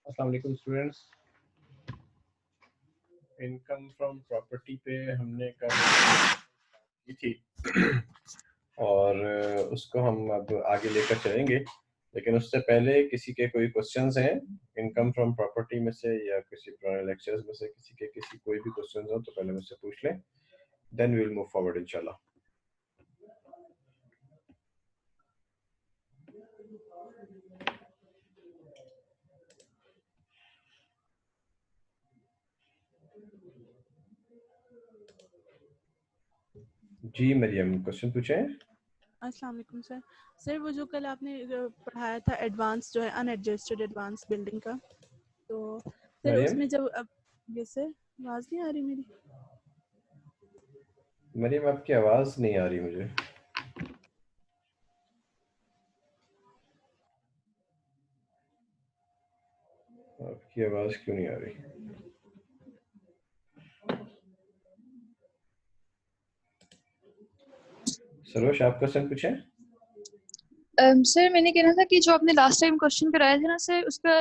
अस्सलाम वालेकुम students. Income from property पे हमने कल की थी और उसको हम अब आगे लेकर चलेंगे, लेकिन उससे पहले किसी के कोई क्वेश्चंस हैं इनकम फ्रॉम प्रॉपर्टी में से या किसी पुराने लेक्चर्स में से किसी के कोई भी क्वेश्चंस हो तो पहले मुझसे पूछ लें, then we will move forward इंशाल्लाह। जी मरियम, क्वेश्चन पूछें। अस्सलाम वालेकुम सर। सर वो जो कल आपने पढ़ाया था एडवांस जो है अनएडजस्टेड एडवांस बिल्डिंग का, तो सर मरियम उसमें जब अब ये सर आवाज़ नहीं आ रही मेरी। मरियम आपकी आवाज नहीं आ रही मुझे। आपकी आवाज क्यों नहीं आ रही? सरोश, आप क्वेश्चन पूछें। सर मैंने कहना था कि जो आपने लास्ट टाइम क्वेश्चन कराया था ना सर, उसका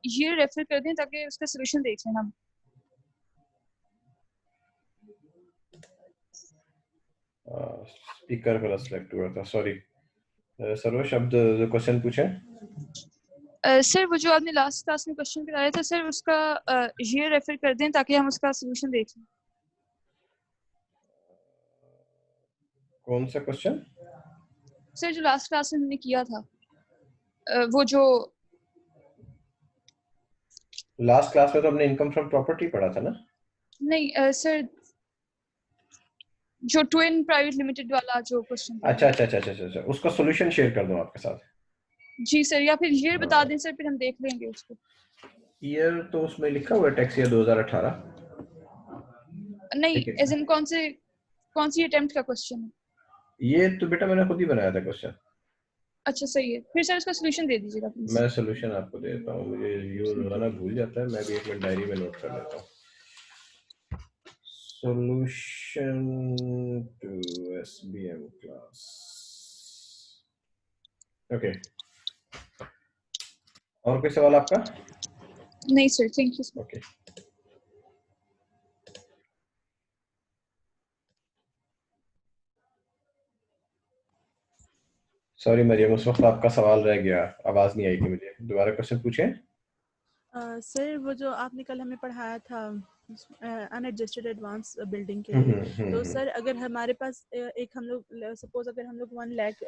ये रेफर कर दें ताकि उसका सोल्यूशन देख लें हम। स्पीकर वाला सिलेक्ट हुआ था, सॉरी। सरोश, अब जो क्वेश्चन पूछें। सर वो जो आपने लास्ट क्लास में क्वेश्चन कराया था सर, उसका ये रेफर कर दें ताकि हम उसका सोल्यूशन देख लें। कौन सा क्वेश्चन? सर जो लास्ट क्लास में हमने किया था, वो जो लास्ट क्लास में तो हमने इनकम फ्रॉम प्रॉपर्टी पढ़ा था ना। नहीं सर, जो ट्विन प्राइवेट लिमिटेड वाला जो क्वेश्चन था। अच्छा, उसका सॉल्यूशन शेयर कर दूं आपके साथ। जी सर, या फिर ईयर बता हाँ। दें सर, फिर हम देख लेंगे उसको। ईयर तो उसमें लिखा हुआ है टैक्स ईयर 2018। नहीं, ठीक है, एज इन कौन सी अटेम्प्ट का क्वेश्चन है? ये तो बेटा मैंने खुद ही बनाया था क्वेश्चन। अच्छा सही है, फिर सर उसका सोल्यूशन दे दीजिएगा प्लीज। मैं सॉल्यूशन आपको दे देता हूँ, मुझे यूज रोजाना भूल जाता है, मैं भी एक मिनट डायरी में नोट कर लेता हूँ। Solution to SBM class. Okay, और कोई सवाल आपका? नहीं sir, thank you sir. Okay, sorry Maryam, उस वक्त आपका सवाल रह गया, आवाज नहीं आई थी मुझे, दोबारा क्वेश्चन पूछें। सर वो जो आपने कल हमें पढ़ाया था अनएडजस्टेड एडवांस बिल्डिंग के लिए, तो सर अगर हमारे पास एक हम लोग सपोज अगर हम लोग 1 लाख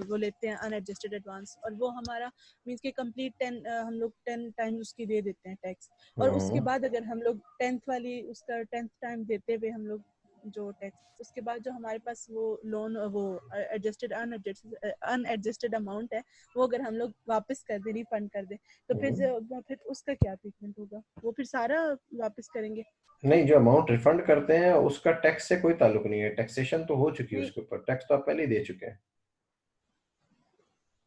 वो लेते हैं अनएडजस्टेड एडवांस, और वो हमारा मींस के कंप्लीट 10 हम लोग 10 टाइम्स उसकी दे देते हैं टैक्स, और उसके बाद अगर हम लोग 10th वाली उसका 10th टाइम देते हुए हम लोग जो टैक्स, उसके बाद जो हमारे पास वो लोन वो अनएडजस्टेड अमाउंट है, वो अगर हम लोग वापस कर दें, रिफंड कर दें, तो फिर उसका क्या ट्रीटमेंट होगा? वो फिर सारा वापस करेंगे? नहीं, जो अमाउंट रिफंड करते हैं उसका टैक्स से कोई ताल्लुक नहीं है, टैक्सेशन तो हो चुकी है नहीं, उसके ऊपर, टैक्स तो आप पहले ही दे चुके हैं।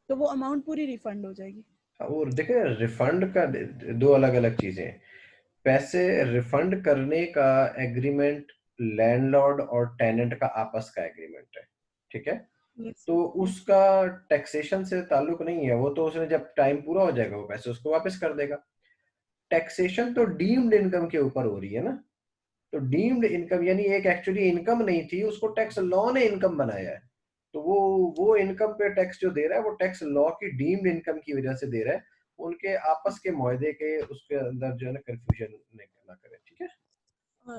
तो वो अमाउंट पूरी रिफंड हो जाएगी? और देखिए, रिफंड का दो अलग अलग चीजें हैं। पैसे रिफंड करने का एग्रीमेंट लैंडलॉर्ड और टेनेंट का आपस का एग्रीमेंट है, ठीक है। यस तो यस उसका टैक्सेशन से ताल्लुक नहीं है, वो तो उसने जब टाइम पूरा हो जाएगा वो पैसे उसको वापस कर देगा। टैक्सेशन तो डीम्ड इनकम के ऊपर हो रही है ना। तो डीम्ड इनकम यानी एक एक्चुअली इनकम नहीं थी, उसको टैक्स लॉ ने इनकम बनाया है। तो वो इनकम पे टैक्स जो दे रहा है वो टैक्स लॉ की डीम्ड इनकम की वजह से दे रहा है। उनके आपस के मुआहदे के उसके अंदर जो है ना कंफ्यूजन ना करें, ठीक है।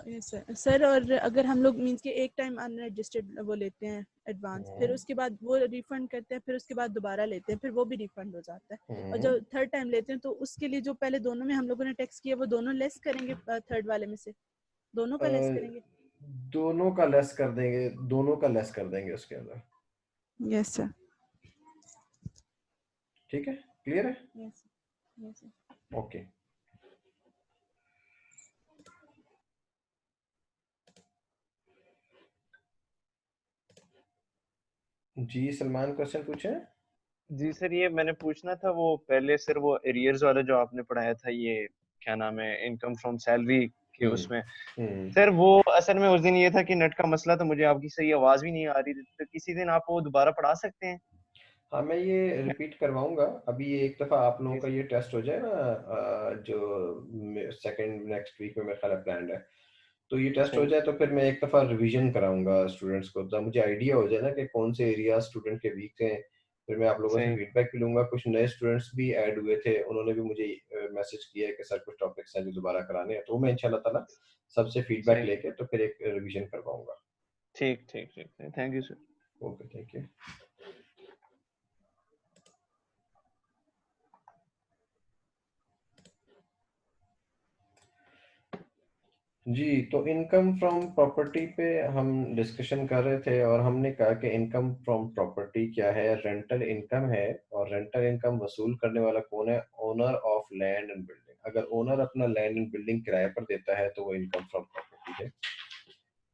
Yes sir. सर और अगर हम लोग मींस के एक टाइम अनरजिस्टर्ड वो लेते हैं एडवांस, फिर उसके बाद वो रिफंड करते हैं, फिर उसके बाद दोबारा लेते हैं, फिर वो भी रिफंड हो जाता है, और जो थर्ड टाइम लेते हैं तो उसके लिए जो पहले दोनों में हम लोगों ने टैक्स किया वो दोनों लेस करेंगे, थर्ड वाले में से दोनों का लेस करेंगे? दोनों का लेस कर देंगे, दोनों का लेस कर देंगे उसके अंदर। Yes sir. ठीक है, क्लियर है? Yes yes sir. ओके। जी सलमान, क्वेश्चन पूछे। जी सर, ये मैंने पूछना था वो पहले सर, वो एरियर्स वाला जो आपने पढ़ाया था, ये क्या नाम है, इनकम फ्रॉम सैलरी के उसमें सर, वो असल में उस दिन ये था कि नेट का मसला, तो मुझे आपकी सही आवाज भी नहीं आ रही थी, तो किसी दिन आप वो दोबारा पढ़ा सकते हैं? हाँ, मैं ये रिपीट करवाऊंगा। अभी ये एक दफ़ा आप लोगों का ये टेस्ट हो जाए ना, जो सेकंड नेक्स्ट वीक में मेरा ख्याल प्लान है, तो ये टेस्ट हो सही जाए तो फिर मैं एक दफ़ा रिवीजन कराऊंगा स्टूडेंट्स को, तो मुझे आइडिया हो जाए ना कि कौन से एरिया स्टूडेंट के वीक हैं। फिर मैं आप लोगों से सही फीडबैक भी लूंगा। कुछ नए स्टूडेंट्स भी ऐड हुए थे, उन्होंने भी मुझे मैसेज किया है कि सर कुछ टॉपिक्स हैं जो दोबारा कराने हैं, तो मैं इंशाल्लाह ताला सबसे फीडबैक सही लेके तो फिर एक रिवीजन करवाऊंगा। ठीक ठीक ठीक, thank you sir. Okay, thank you. जी, तो इनकम फ्रॉम प्रॉपर्टी पे हम डिस्कशन कर रहे थे और हमने कहा कि इनकम फ्रॉम प्रॉपर्टी क्या है? रेंटल इनकम है, और रेंटल इनकम वसूल करने वाला कौन है? Owner of land and building. अगर ओनर अपना लैंड एंड बिल्डिंग किराए पर देता है तो वो इनकम फ्रॉम प्रॉपर्टी है।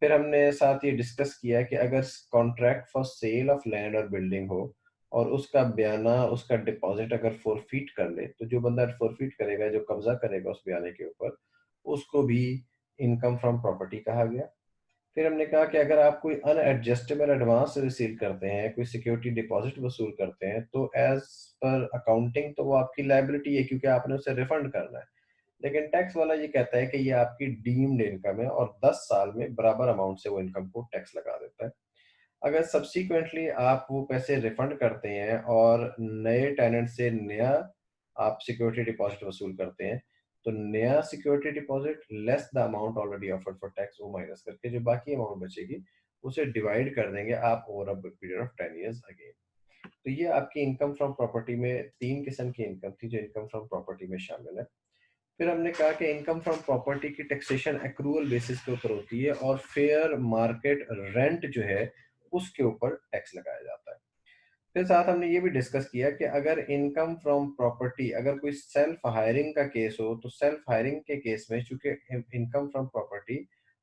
फिर हमने साथ ये डिस्कस किया कि अगर contract for sale of land और बिल्डिंग हो और उसका बयाना, उसका डिपॉजिट अगर फोरफीट कर ले, तो जो बंदा फोरफीट करेगा, जो कब्जा करेगा उस बयाने के ऊपर, उसको भी इनकम फ्रॉम प्रॉपर्टी कहा गया। फिर हमने कहा कि अगर आप कोई अनएडजस्टेबल एडवांस रिसीव करते हैं, कोई सिक्योरिटी डिपॉजिट वसूल करते हैं, तो एज पर अकाउंटिंग तो वो आपकी लायबिलिटी है क्योंकि आपने उसे रिफंड करना है। लेकिन टैक्स वाला ये कहता है कि ये आपकी डीम्ड इनकम है और 10 साल में बराबर अमाउंट से वो इनकम को टैक्स लगा देता है। अगर सब्सिक्वेंटली आप वो पैसे रिफंड करते हैं और नए टेनेंट से नया आप सिक्योरिटी डिपॉजिट वसूल करते हैं, तो नया security deposit less the amount already offered for tax, वो माइनस करके जो बाकी अमाउंट बचेगी उसे डिवाइड कर देंगे आप over a period of 10 years again. तो ये आपकी इनकम फ्रॉम प्रॉपर्टी में 3 किस्म की इनकम थी जो इनकम फ्रॉम प्रॉपर्टी में शामिल है। फिर हमने कहा कि इनकम फ्रॉम प्रॉपर्टी की टैक्सेशन एक्रूअल बेसिस के ऊपर होती है और फेयर मार्केट रेंट जो है उसके ऊपर टैक्स लगाया जाता है। फिर साथ हमने ये भी डिस्कस किया कि अगर इनकम फ्रॉम प्रॉपर्टी, अगर कोई सेल्फ हायरिंग का केस हो, तो सेल्फ हायरिंग के केस में चूंकि income from property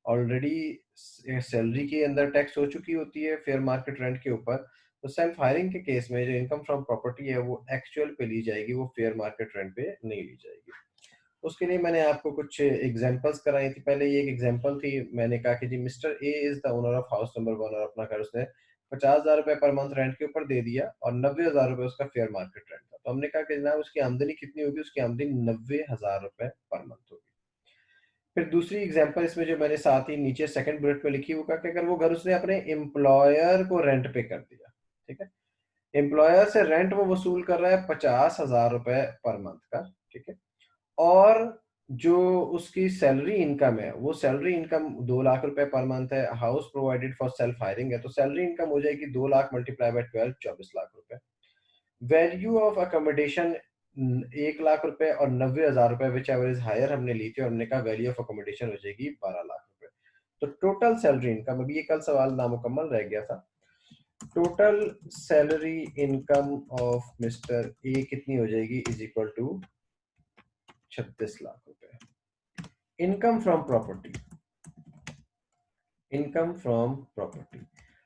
already salary के अंदर टैक्स हो चुकी होती है फेयर मार्केट रेंट के ऊपर, तो सेल्फ हायरिंग के केस में जो इनकम फ्रॉम प्रॉपर्टी है वो एक्चुअल पे ली जाएगी, वो फेयर मार्केट रेंट पे नहीं ली जाएगी। उसके लिए मैंने आपको कुछ एग्जांपल्स कराई थी। पहले ये एक एग्जांपल थी, मैंने कहा कि जी mister A is the owner of house number 1 और अपना घर उसने 50,000 रुपए पर मंथ रेंट के ऊपर दे दिया और 90,000 रुपए उसका फेयर मार्केट रेंट था। तो हमने कहा कि जनाब उसकी आमदनी कितनी होगी? उसकी आमदनी 90,000 रुपए पर मंथ होगी। फिर दूसरी एग्जांपल इसमें जो मैंने साथ ही नीचे सेकंड बुलेट में लिखी, वो कहा कि अगर वो घर उसने अपने एम्प्लॉयर को रेंट पे कर दिया, ठीक है, एम्प्लॉयर से रेंट वो वसूल कर रहा है 50,000 रुपए पर मंथ का, ठीक है, और जो उसकी सैलरी इनकम है वो सैलरी इनकम 2 लाख रुपए पर मंथ है, house provided for self hiring है, तो सैलरी इनकम हो जाएगी 2 लाख मल्टीप्लाई बाय 12, 24 लाख रुपए। वैल्यू ऑफ अकोमोडेशन 1 लाख रुपए और 90,000 रुपए, विच एवर इज हायर हमने ली थी और हमने कहा वैल्यू ऑफ अकोमोडेशन हो जाएगी 12 लाख रुपए। तो टोटल सैलरी इनकम, अभी ये कल सवाल नामुकम्मल रह गया था, total salary income of mister A कितनी हो जाएगी? इज इक्वल टू 36 लाख रुपए। Income from property, income from property.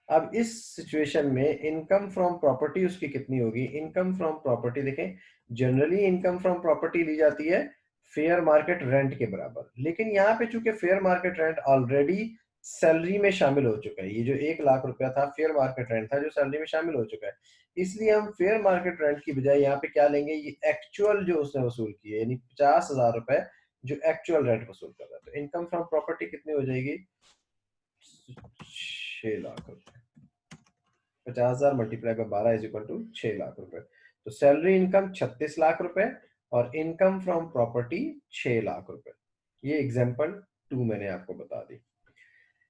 अब इस सिचुएशन में इनकम फ्रॉम प्रॉपर्टी उसकी कितनी होगी? इनकम फ्रॉम प्रॉपर्टी देखें, जनरली इनकम फ्रॉम प्रॉपर्टी ली जाती है फेयर मार्केट रेंट के बराबर, लेकिन यहाँ पे चूंकि fair market rent already salary में शामिल हो चुका है, ये जो 1 लाख रुपया था फेयर मार्केट रेंट था जो सैलरी में शामिल हो चुका है, इसलिए हम फेयर मार्केट रेंट की बजाय यहाँ पे क्या लेंगे? ये एक्चुअल जो उसने वसूल की है, यानी 50,000 रुपए जो एक्चुअल रेंट वसूल कर रहा है। तो इनकम फ्रॉम प्रॉपर्टी कितनी हो जाएगी? 6 लाख रुपए। 50,000 multiply by 12 is equal to 6 lakh रुपए। तो सैलरी इनकम 36 लाख रुपए और इनकम फ्रॉम प्रॉपर्टी 6 लाख रुपए। ये एग्जांपल 2 मैंने आपको बता दी।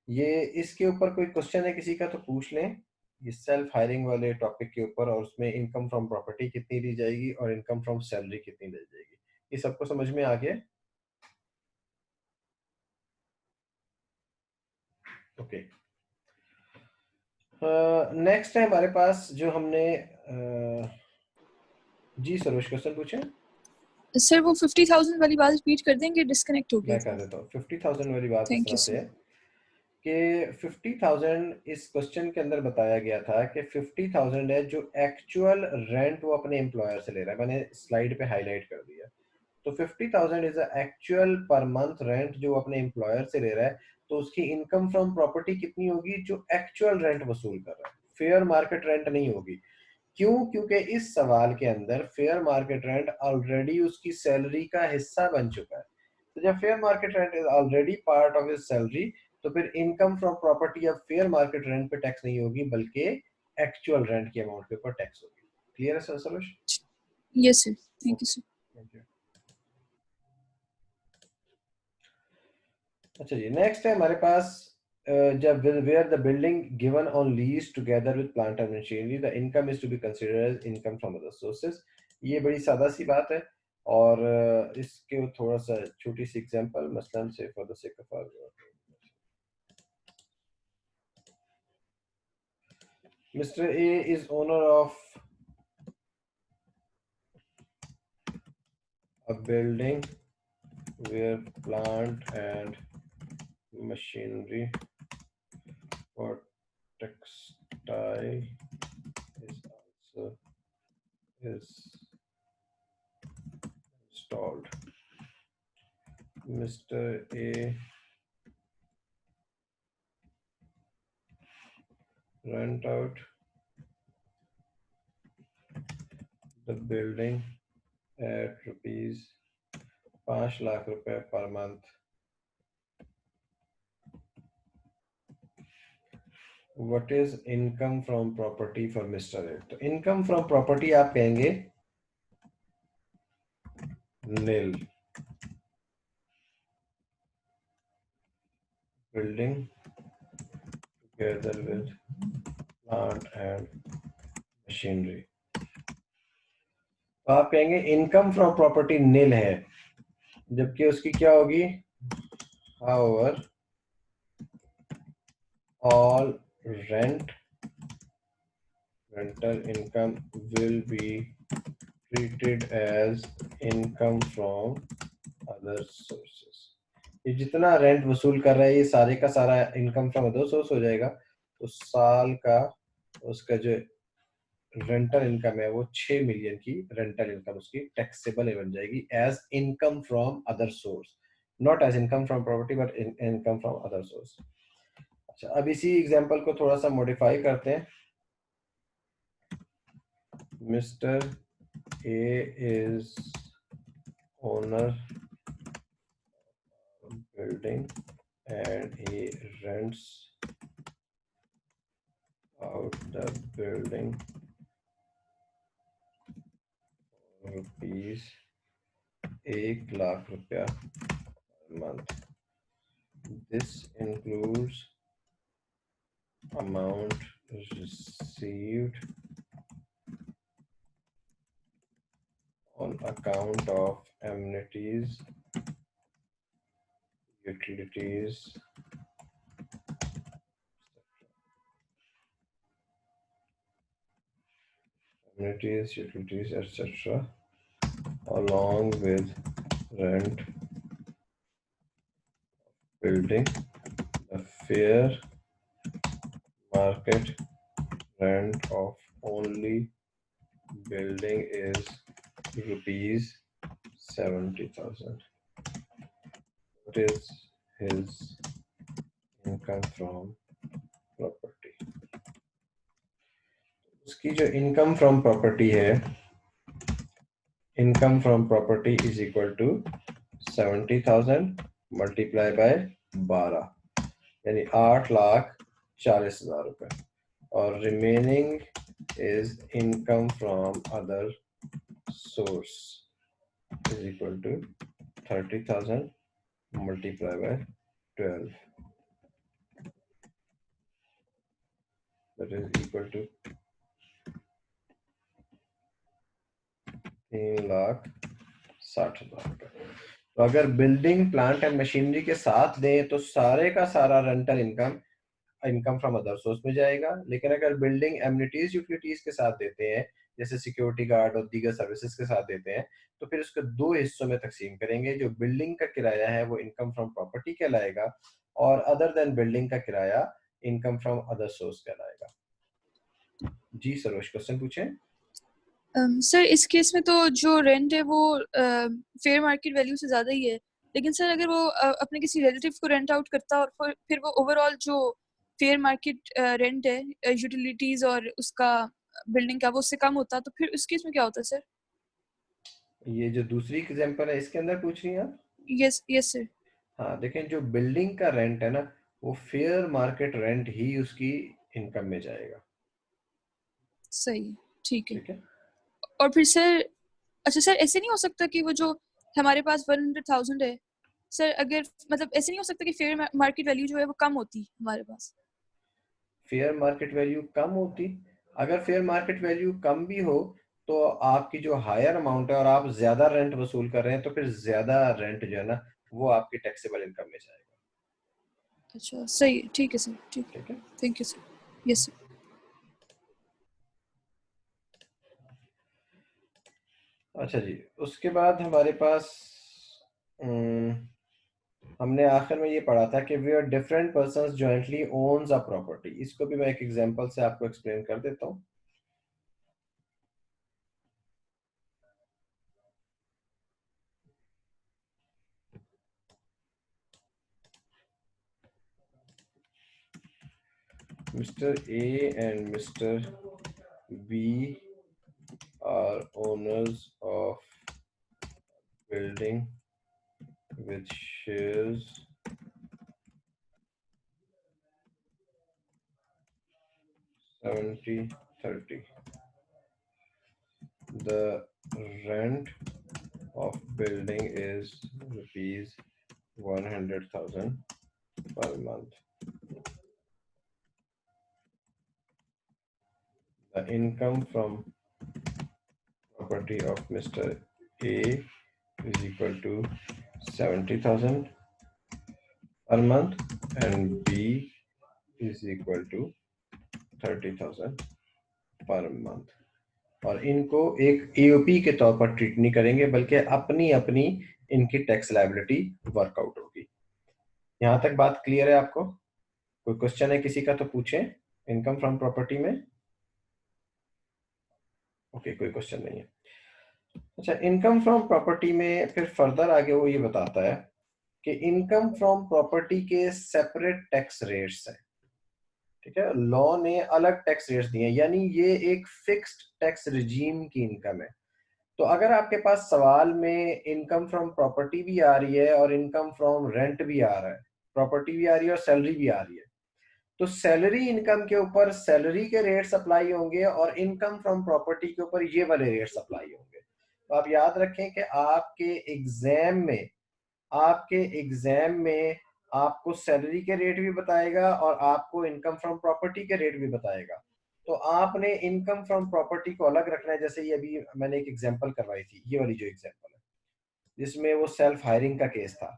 ये इसके ऊपर कोई क्वेश्चन है किसी का तो पूछ लें, ये सेल्फ हायरिंग वाले टॉपिक के ऊपर, और उसमें इनकम फ्रॉम प्रॉपर्टी कितनी दी जाएगी और इनकम फ्रॉम सैलरी कितनी दी जाएगी, ये सबको समझ में आ गया? ओके। नेक्स्ट है हमारे पास जो हमने जी सरोज क्वेश्चन पूछे। सर वो 50,000 वाली बात रिपीट कर देंगे, डिस्कनेक्ट हो गया मैं कर देता हूँ। 50,000 वाली बात इस थैंक तरह यू से सर। है कि 50,000 इस क्वेश्चन के अंदर बताया गया था कि 50,000 है जो एक्चुअल रेंट वो अपने एम्प्लॉयर से ले रहा है, मैंने स्लाइड पे हाईलाइट कर दिया। तो 50,000 is actual per month rent जो अपने एम्प्लॉयर से ले रहा है, तो उसकी इनकम फ्रॉम प्रॉपर्टी कितनी होगी? जो एक्चुअल रेंट वसूल कर रहा है, फेयर मार्केट रेंट नहीं होगी। क्यों? क्योंकि इस सवाल के अंदर फेयर मार्केट रेंट ऑलरेडी उसकी सैलरी का हिस्सा बन चुका है। तो जब fair market rent is already part of his salary, तो फिर इनकम फ्रॉम प्रॉपर्टी अब फेयर मार्केट रेंट पे टैक्स नहीं होगी, बल्कि एक्चुअल रेंट के अमाउंट के ऊपर टैक्स होगी। क्लियर है sir Saroj? Yes sir, thank you sir. Thank you. अच्छा जी, नेक्स्ट है हमारे पास जब where the building given on lease together with plant and machinery, the income is to be considered as income from other sources। ये बड़ी सादा सी बात है, और इसके थोड़ा सा छोटी सी एग्जांपल, मसलन से for the sake of Mr. A is owner of a building where plant and machinery for textile is installed. Mr. A rent out the building at rupees 5 lakh रुपए per month। What is income from property for Mr. A? तो income from property आप कहेंगे nil। Building together with plant and machinery, तो आप कहेंगे income from property नील है, जबकि उसकी क्या होगी? However, all rental income will be treated as income from other sources। ये जितना रेंट वसूल कर रहा है ये सारे का सारा इनकम फ्रॉम अदर सोर्स हो जाएगा। तो साल का उसका जो रेंटल इनकम है वो 6 मिलियन की रेंटल इनकम उसकी टैक्सेबल बन जाएगी as income from other source, not as income from property but income from other source. अच्छा, अब इसी एग्जांपल को थोड़ा सा मॉडिफाई करते हैं। Mister A is owner building and he rents out the building for rupees 1 lakh रुपया per month। This includes amount received on account of amenities, utilities, etc., along with rent building। The fair market rent of only building is rupees 70,000। What is his income from property? उसकी जो income from property है, income from property is equal to 70,000 multiply by 12, यानी 8,40,000 रुपए, और remaining is income from other source is equal to 30,000 multiply by 12, that is equal to 3,60,000 रुपए। तो अगर building plant and machinery के साथ दें तो सारे का सारा rental income from other source में जाएगा, लेकिन अगर बिल्डिंग एमिनिटीज यूटिलिटीज के साथ देते हैं, जैसे सिक्योरिटी गार्ड और दीगर सर्विसेज के साथ देते हैं, तो फिर उसको दो हिस्सों में तकसीम करेंगे। जो बिल्डिंग का किराया है वो इनकम फ्रॉम प्रॉपर्टी कहलाएगा, और अदर देन बिल्डिंग का किराया इनकम फ्रॉम अदर सोर्स कहलाएगा। जी सरोज, क्वेश्चन पूछें। सर इस केस में तो जो रेंट है वो फेयर मार्केट वैल्यू से ज़्यादा ही है, लेकिन सर अगर वो अपने किसी रिलेटिव को रेंट आउट करता और फिर वो ओवरऑल जो फेयर मार्केट रेंट है यूटिलिटीज़ और उसका बिल्डिंग का वो उससे कम होता तो फिर उस केस में क्या होता है सर? ये जो दूसरी एग्जांपल है इसके अंदर पूछ रही हैं आप? Yes yes sir. हाँ देखें, जो बिल्डिंग का रेंट है ना, वो फेयर मार्केट रेंट ही उसकी इनकम में जाएगा। सही है, ठीक है। ठीक है। और फिर सर, अच्छा सर ऐसे नहीं हो सकता कि वो जो हमारे पास 100,000 है सर, अगर मतलब ऐसे नहीं हो सकता कि फेयर मार्केट वैल्यू जो है वो कम होती हमारे पास? फेयर मार्केट वैल्यू कम होती, अगर फेयर मार्केट वैल्यू कम भी हो तो आपकी जो हायर अमाउंट है और आप ज्यादा रेंट वसूल कर रहे हैं, तो फिर ज्यादा रेंट जो है ना वो आपकी टैक्सेबल इनकम में जाएगा। अच्छा सही है, ठीक है सर, ठीक है। ठीक है। Thank you sir. Yes sir. अच्छा जी, उसके बाद हमारे पास हमने आखिर में ये पढ़ा था कि where different persons jointly owns a property. इसको भी मैं एक एग्जांपल से आपको एक्सप्लेन कर देता हूँ। Mr. A and Mr. B are owners of building with shares 70-30. The rent of building is rupees 100,000 per month. The income from property of Mr. A is equal to 70,000 per month and B is equal to 30,000 per month. और इनको एक AOP के तौर पर treat नहीं करेंगे, बल्कि अपनी अपनी इनकी टैक्स लायबिलिटी वर्कआउट होगी। यहां तक बात क्लियर है आपको? कोई क्वेश्चन है किसी का तो पूछें इनकम फ्रॉम प्रॉपर्टी में। ओके, कोई क्वेश्चन नहीं है। अच्छा, इनकम फ्रॉम प्रॉपर्टी में फिर फर्दर आगे वो ये बताता है कि इनकम फ्रॉम प्रॉपर्टी के सेपरेट टैक्स रेट्स हैं। ठीक है, लॉ ने अलग टैक्स रेट्स दिए हैं, यानी ये एक फिक्स्ड टैक्स रिजीम की इनकम है। तो अगर आपके पास सवाल में इनकम फ्रॉम प्रॉपर्टी भी आ रही है और इनकम फ्रॉम रेंट भी आ रहा है, प्रॉपर्टी भी आ रही है और सैलरी भी आ रही है, तो सैलरी इनकम के ऊपर सैलरी के रेट्स अप्लाई होंगे और इनकम फ्रॉम प्रॉपर्टी के ऊपर ये वाले रेट्स अप्लाई होंगे। तो आप याद रखें कि आपके एग्जाम में आपको सैलरी के रेट भी बताएगा और आपको इनकम फ्रॉम प्रॉपर्टी के रेट भी बताएगा। तो आपने इनकम फ्रॉम प्रॉपर्टी को अलग रखना है। जैसे ये अभी मैंने एक एग्जांपल करवाई थी, ये वाली जो एग्जांपल है जिसमें वो सेल्फ हायरिंग का केस था।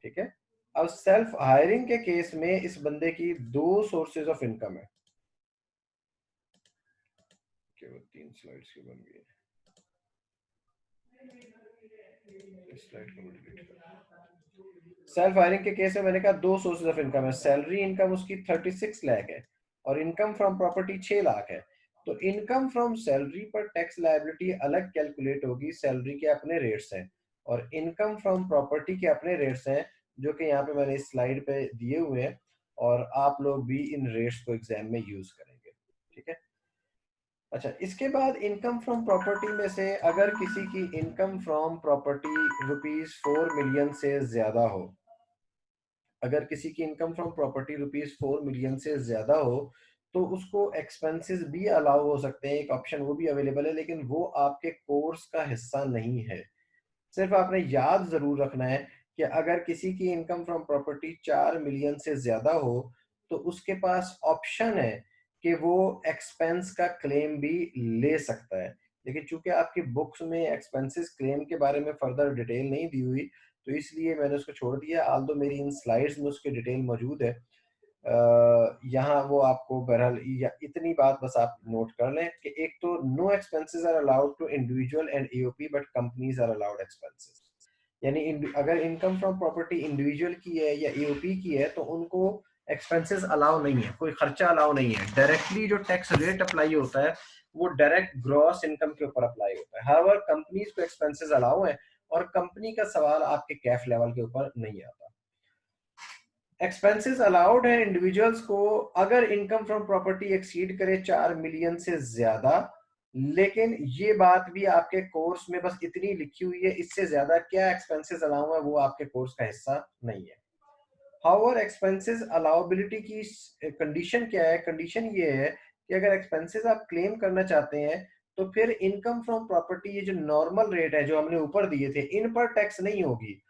ठीक है, अब सेल्फ हायरिंग के केस में इस बंदे की दो सोर्सेज ऑफ इनकम है। केवल 3 स्लाइड्स की बन गई है, इस स्लाइड को डिलीट कर। सेल्फ हायरिंग के केस में मैंने कहा दो सोर्सेज ऑफ इनकम है। सैलरी इनकम उसकी 36 लाख है और इनकम फ्रॉम प्रॉपर्टी 6 लाख है। तो इनकम फ्रॉम सैलरी पर टैक्स लायबिलिटी अलग कैलकुलेट होगी, सैलरी के अपने रेट्स हैं और इनकम फ्रॉम प्रॉपर्टी के अपने रेट्स हैं, जो कि यहाँ पे मैंने इस स्लाइड पे दिए हुए हैं और आप लोग भी इन रेट्स को एग्जाम में यूज करेंगे। ठीक है। अच्छा, इसके बाद इनकम फ्रॉम प्रॉपर्टी में से अगर किसी की इनकम फ्रॉम प्रॉपर्टी ₹4 मिलियन से ज्यादा हो, अगर किसी की इनकम फ्रॉम प्रॉपर्टी ₹4 मिलियन से ज्यादा हो तो उसको एक्सपेंसेस भी अलाउ हो सकते हैं, एक ऑप्शन वो भी अवेलेबल है, लेकिन वो आपके कोर्स का हिस्सा नहीं है। सिर्फ आपने याद जरूर रखना है कि अगर किसी की इनकम फ्रॉम प्रॉपर्टी 4 मिलियन से ज्यादा हो तो उसके पास ऑप्शन है कि वो एक्सपेंस का क्लेम भी ले सकता है। लेकिन चूंकि आपकी बुक्स में एक्सपेंसेस क्लेम के बारे में फर्दर डिटेल नहीं दी हुई, तो इसलिए मैंने उसको छोड़ दिया। आल्दो मेरी इन स्लाइड्स में उसकी डिटेल मौजूद है। यहाँ वो आपको बहरहाल या इतनी बात बस आप नोट कर लें कि एक तो no expenses are allowed to individual and AOP but companies are allowed expenses. यानी अगर इनकम फ्रॉम प्रॉपर्टी इंडिविजुअल की है या एओपी की है तो उनको एक्सपेंसेस अलाउ नहीं है, कोई खर्चा अलाउ नहीं है। डायरेक्टली जो टैक्स रेट अप्लाई होता है वो डायरेक्ट ग्रॉस इनकम के ऊपर अप्लाई होता है। हर कंपनीज को एक्सपेंसेस अलाउ है और कंपनी का सवाल आपके कैफ लेवल के ऊपर नहीं आता। एक्सपेंसेस अलाउड है इंडिविजुअल्स को अगर इनकम फ्रॉम प्रॉपर्टी एक्सीड करे 4 मिलियन से ज्यादा, लेकिन ये बात भी आपके कोर्स में बस इतनी लिखी हुई है, इससे ज्यादा क्या एक्सपेंसेस अलाउ है वो आपके कोर्स का हिस्सा नहीं है। हाउएवर एक्सपेंसेस अलाउबिलिटी की कंडीशन क्या है? कंडीशन ये है कि अगर एक्सपेंसेस आप क्लेम करना चाहते हैं तो फिर इनकम फ्रॉम प्रॉपर्टी, ये जो नॉर्मल रेट है जो हमने ऊपर दिए थे, इन पर टैक्स नहीं होगी।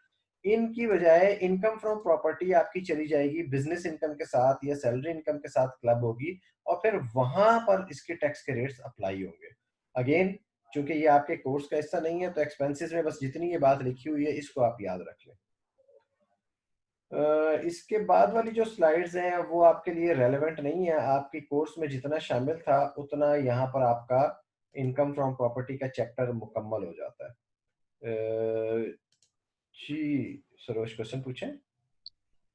इनकी बजाय इनकम फ्रॉम प्रॉपर्टी आपकी चली जाएगी बिजनेस इनकम के साथ या सैलरी इनकम के साथ क्लब होगी, और फिर वहां पर इसके टैक्स के रेट्स अप्लाई होंगे। अगेन, चूंकि ये आपके कोर्स का हिस्सा नहीं है तो एक्सपेंसेस में बस जितनी ये बात लिखी हुई है इसको आप याद रख लें। इसके बाद वाली जो स्लाइड्स हैं वो आपके लिए रेलेवेंट नहीं है। आपकी कोर्स में जितना शामिल था उतना यहाँ पर आपका इनकम फ्रॉम प्रॉपर्टी का चैप्टर मुकम्मल हो जाता है। जी सरोज, क्वेश्चन पूछें।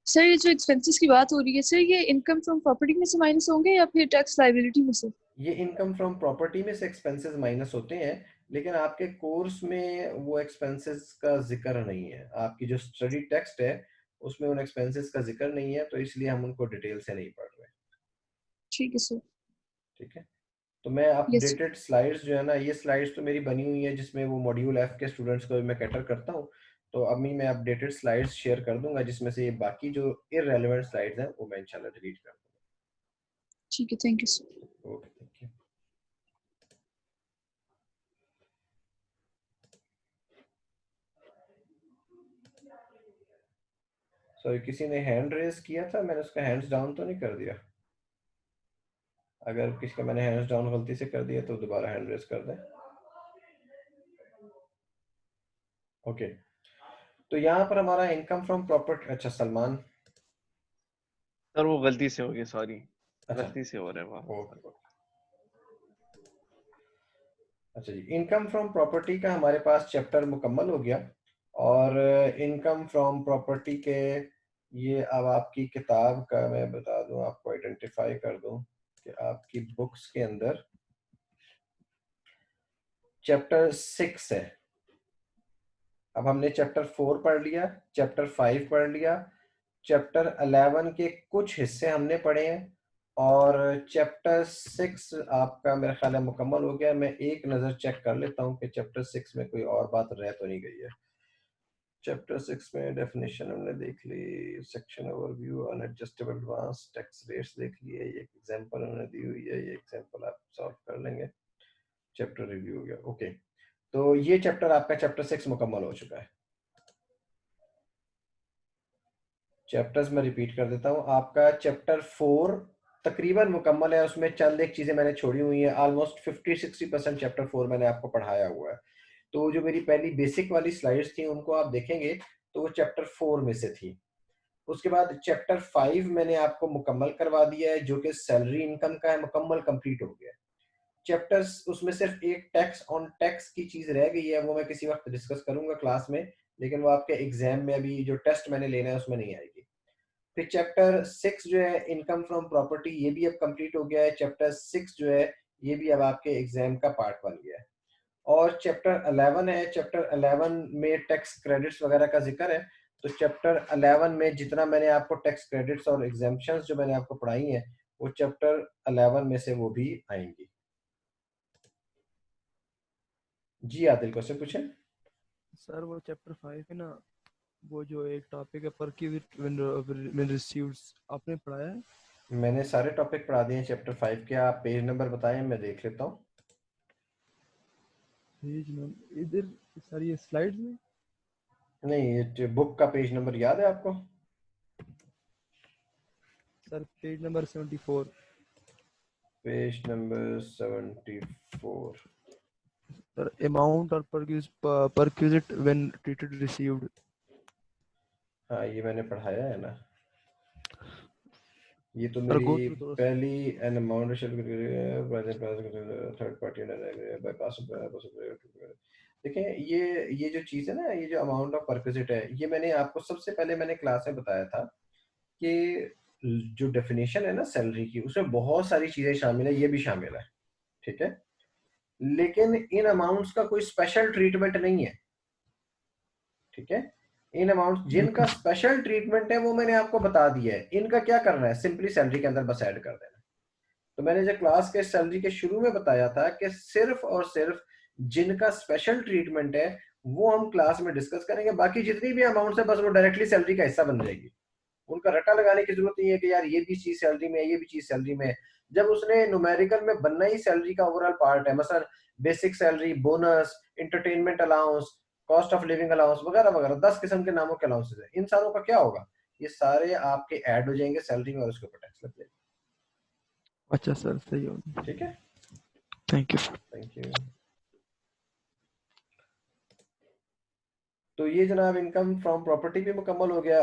सर ये जो एक्सपेंसेस की बात हो रही है सर, ये इनकम फ्रॉम प्रॉपर्टी में से माइनस होंगे या फिर टैक्स लायबिलिटी में से? ये इनकम फ्रॉम प्रॉपर्टी में से एक्सपेंसेस माइनस होते हैं, लेकिन आपके कोर्स में वो एक्सपेंसेस का जिक्र नहीं है। आपकी जो स्टडी टेक्स्ट है उसमें उन एक्सपेंसेस का जिक्र नहीं है, तो इसलिए हम उनको डिटेल से नहीं पढ़ रहे। ठीक है सर। ठीक है, तो मैं यस। अपडेटेड स्लाइड्स जो है ना, ये स्लाइड्स तो मेरी बनी हुई है जिसमें वो मॉड्यूल एफ के स्टूडेंट्स को भी मैं कैटर करता हूँ, तो अभी मैं अपडेटेड स्लाइड्स शेयर कर दूंगा जिसमें से ये बाकी जो इररेलेवेंट स्लाइड्स हैं वो मैं इंशाल्लाह डिलीट कर दूंगा। ठीक है, thank you sir. Okay, thank you. Sorry, किसी ने हैंड रेज किया था, मैंने उसका हैंड्स डाउन तो नहीं कर दिया? अगर किसी का मैंने हैंड्स डाउन गलती से कर दिया तो दोबारा हैंड रेज कर दें। ओके, तो यहाँ पर हमारा इनकम फ्रॉम प्रॉपर्टी, अच्छा सलमान। सर वो गलती से हो गया, सॉरी, अच्छा, गलती से हो रहा है वहाँ। ओके। अच्छा जी, इनकम फ्रॉम प्रॉपर्टी का हमारे पास चैप्टर मुकम्मल हो गया, और इनकम फ्रॉम प्रॉपर्टी के ये अब आपकी किताब का मैं बता दूं, आपको आइडेंटिफाई कर दूं कि आपकी बुक्स के अंदर चैप्टर 6 है। अब हमने चैप्टर 4 पढ़ लिया, चैप्टर 5 पढ़ लिया, चैप्टर 11 के कुछ हिस्से हमने पढ़े हैं, और चैप्टर 6 आपका मेरा ख्याल है मुकम्मल हो गया। मैं एक नज़र चेक कर लेता हूँ कि चैप्टर 6 में कोई और बात रह तो नहीं गई है। चैप्टर 6 में डेफिनेशन हमने देख ली, section overview, unadjustable advance tax rates देख लिए, ये एग्जांपल हमने दी हुई है, ये एग्जांपल आप सॉल्व कर लेंगे। चैप्टर रिव्यू हो गया। ओके, तो ये चैप्टर आपका चैप्टर 6 मुकम्मल हो चुका है। चैप्टर्स में रिपीट कर देता हूँ, आपका चैप्टर 4 तकरीबन मुकम्मल है, उसमें चंद एक चीजें मैंने छोड़ी हुई हैं। ऑलमोस्ट 50-60% चैप्टर 4 मैंने आपको पढ़ाया हुआ है। तो जो मेरी पहली बेसिक वाली स्लाइड्स थी उनको आप देखेंगे तो वो चैप्टर 4 में से थी। उसके बाद चैप्टर 5 मैंने आपको मुकम्मल करवा दिया है, जो कि सैलरी इनकम का है, मुकम्मल कंप्लीट हो गया। चैप्टर्स उसमें सिर्फ एक टैक्स ऑन टैक्स की चीज रह गई है, वो मैं किसी वक्त डिस्कस करूंगा क्लास में, लेकिन वो आपके एग्जाम में अभी जो टेस्ट मैंने लेना है उसमें नहीं आएगी। फिर चैप्टर 6 जो है इनकम फ्रॉम प्रॉपर्टी, ये भी अब कंप्लीट हो गया है। चैप्टर 6 जो है ये भी अब आपके एग्जाम का पार्ट बन गया है। और चैप्टर 11 है, चैप्टर 11 में टैक्स क्रेडिट्स वगैरह का जिक्र है। तो चैप्टर 11 में जितना मैंने आपको टैक्स क्रेडिट्स और एग्जाम्पशंस जो मैंने आपको पढ़ाई हैं वो चैप्टर 11 में से वो भी आएंगी। जी आदिल, क्वेश्चन पूछें। सर वो चैप्टर 5 है ना, वो जो एक टॉपिक है परक्यूजिट व्हेन रिसीव्ड्स, आपने पढ़ाया है? मैंने सारे टॉपिक पढ़ा दिए हैं चैप्टर 5 के। आप पेज नंबर बताएं, मैं देख लेता हूँ। पेज नंबर इधर, सर ये स्लाइड्स में नहीं, ये बुक का पेज नंबर याद है आपको? Sir page number 74। Page number 74। Sir amount और परक्यूजिट व्हेन ट्रीटेड रिसीव्ड। हाँ, ये मैंने पढ़ाया है ना, ये तो सर गो मेरी थ्रू तो पहली an amount third party bypass. देखें, ये जो चीज है ना, ये जो अमाउंट ऑफ परक्विजिट है, ये मैंने आपको सबसे पहले मैंने क्लास में बताया था कि जो डेफिनेशन है ना सैलरी की, उसमें बहुत सारी चीजें शामिल है, ये भी शामिल है। ठीक है, लेकिन इन अमाउंट्स का कोई स्पेशल ट्रीटमेंट नहीं है। ठीक है, इन अमाउंट जिनका स्पेशल ट्रीटमेंट है वो मैंने आपको बता दिया है। इनका क्या करना है, सिंपली सैलरी के अंदर बस ऐड कर देना। तो मैंने जो क्लास के सैलरी के शुरू में बताया था कि सिर्फ और सिर्फ जिनका स्पेशल ट्रीटमेंट है वो हम क्लास में डिस्कस करेंगे, बाकी जितनी भी अमाउंट है बस वो डायरेक्टली सैलरी का हिस्सा बन जाएगी। उनका रटा लगाने की जरूरत नहीं है कि यार ये भी चीज सैलरी में है, ये भी चीज सैलरी में है। जब उसने न्यूमेरिकल में बनना ही सैलरी का ओवरऑल पार्ट है, मसलन basic salary, bonus, entertainment allowance, cost of living allowance वगैरह वगैरह 10 किस्म के नामों के अलाउंसेस है। इन सारों का क्या होगा, ये सारे आपके ऐड हो जाएंगे सैलरी में और उसके ऊपर टैक्स लग जाएगा। अच्छा सर, सही हो गया, ठीक है, थैंक यू। Thank you. तो ये जनाब इनकम फ्रॉम प्रॉपर्टी भी मुकम्मल हो गया।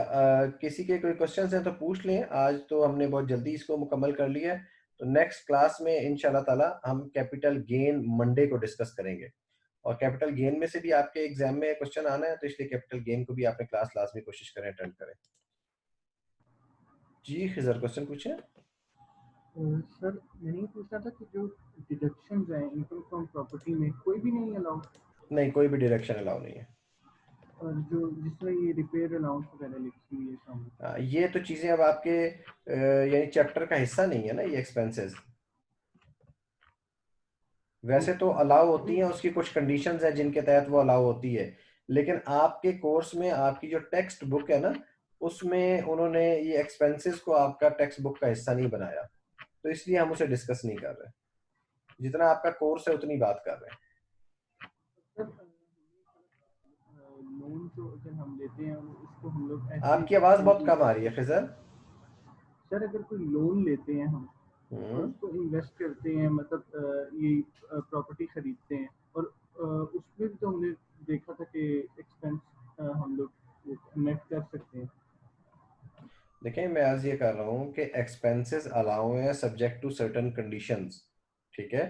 किसी के कोई क्वेश्चंस हैं तो पूछ लें। आज तो हमने बहुत जल्दी इसको मुकम्मल कर लिया है। तो नेक्स्ट क्लास में इंशाल्लाह ताला हम कैपिटल गेन मंडे को डिस्कस करेंगे, और कैपिटल गेन में से भी आपके एग्जाम में क्वेश्चन आना है, तो इसलिए कैपिटल गेन को भी आपने क्लास लाजमी कोशिश करें अटेंड करें। जी खिजर, क्वेश्चन पूछें। सर मैंने ये पूछना था कि जो डिडक्शंस हैं इनकम फ्रॉम प्रॉपर्टी में कोई भी नहीं अलाउ? नहीं, कोई भी डिडक्शन अलाउ नहीं है। और जो जिसमें ये रिपेयर अलाउंस वगैरह लिखी हुई है सामने, ये तो चीजें अब आपके यानी चैप्टर का हिस्सा नहीं है ना, ये एक्सपेंसेस वैसे तो अलाउ होती हैं, उसकी कुछ कंडीशंस हैं जिनके तहत वो अलाउ होती है, लेकिन आपके कोर्स में आपकी जो टेक्स्ट बुक है ना उसमें उन्होंने ये एक्सपेंसेस को आपका टेक्स्ट बुक का हिस्सा नहीं बनाया, तो इसलिए हम उसे डिस्कस नहीं कर रहे। जितना आपका कोर्स है उतनी बात कर रहे हैं। लोन जो अगर हम लेते हैं उसको हम लोग ऐसे, आपकी आवाज बहुत कम आ रही है फिजल। सर अगर कोई लोन लेते हैं हम और उसको इन्वेस्ट करते हैं, मतलब ये प्रॉपर्टी खरीदते हैं, और उसमें भी तो हमने देखा था कि एक्सपेंस हम लोग नेट कर सकते हैं। देखिए मैं आज ये कर रहा हूँ कि एक्सपेंसेस अलाउ है सब्जेक्ट टू सर्टेन कंडीशंस, ठीक है,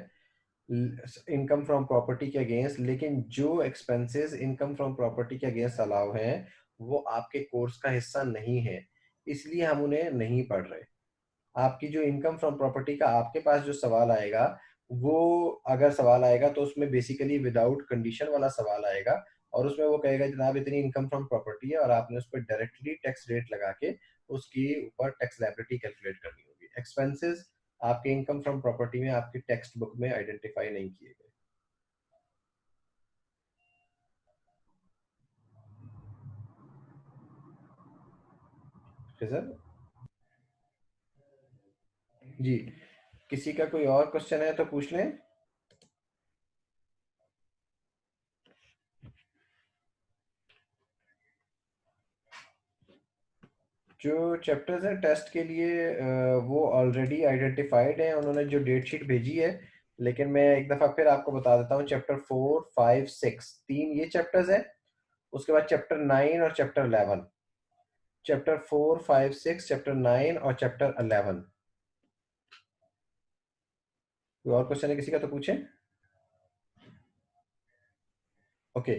इनकम फ्रॉम प्रॉपर्टी के अगेंस्ट, लेकिन जो एक्सपेंसेस इनकम फ्रॉम प्रॉपर्टी के अगेंस्ट अलाउ हैं वो आपके कोर्स का हिस्सा नहीं है, इसलिए हम उन्हें नहीं पढ़ रहे। आपकी जो इनकम फ्रॉम प्रॉपर्टी का आपके पास जो सवाल आएगा, वो अगर सवाल आएगा तो उसमें बेसिकली विदाउट कंडीशन वाला सवाल आएगा, और उसमें वो कहेगा जनाब इतनी इनकम फ्रॉम प्रॉपर्टी है, और आपने उस पर डायरेक्टली टैक्स रेट लगा के उसकी ऊपर टैक्स लायबिलिटी कैलकुलेट करनी होगी। एक्सपेंसेस आपके इनकम फ्रॉम प्रॉपर्टी में आपकी टेक्स्ट बुक में आइडेंटिफाई नहीं किए गए। सर जी, किसी का कोई और क्वेश्चन है तो पूछ लें। जो चैप्टर्स हैं टेस्ट के लिए वो ऑलरेडी आइडेंटिफाइड हैं, उन्होंने जो डेट शीट भेजी है, लेकिन मैं एक दफ़ा फिर आपको बता देता हूँ। चैप्टर 4, 5, 6 तीन ये चैप्टर्स हैं, उसके बाद चैप्टर 9 और चैप्टर 11। चैप्टर 4, 5, 6, चैप्टर 9 और चैप्टर 11। कोई और क्वेश्चन है किसी का तो पूछें। ओके,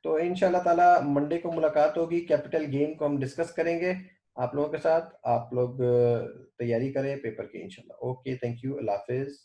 तो इंशाल्लाह ताला मंडे को मुलाकात होगी, कैपिटल गेन को हम डिस्कस करेंगे आप लोगों के साथ। आप लोग तैयारी करें पेपर की इंशाल्लाह। Okay, thank you, Allah Hafiz.